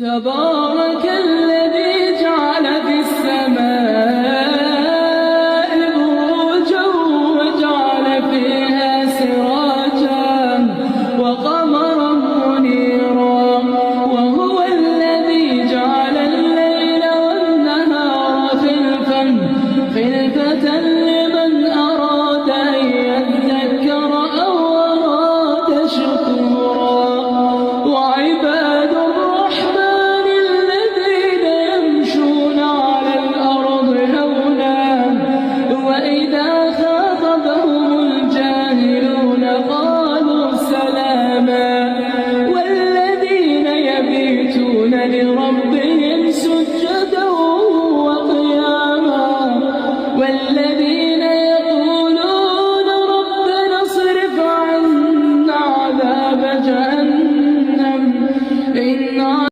تبارك الذي جعل في السماء بروجا وجعل فيها سراجا وقمرا منيرا وهو الذي جعل الليل والنهار خلفة لمن أراد أن يذكر أو أراد شكورا وعباد الرحمن الذين يمشون على الأرض هونا وإذا خاطبهم الجاهلون قالوا سلاما والذين يبيتون لربهم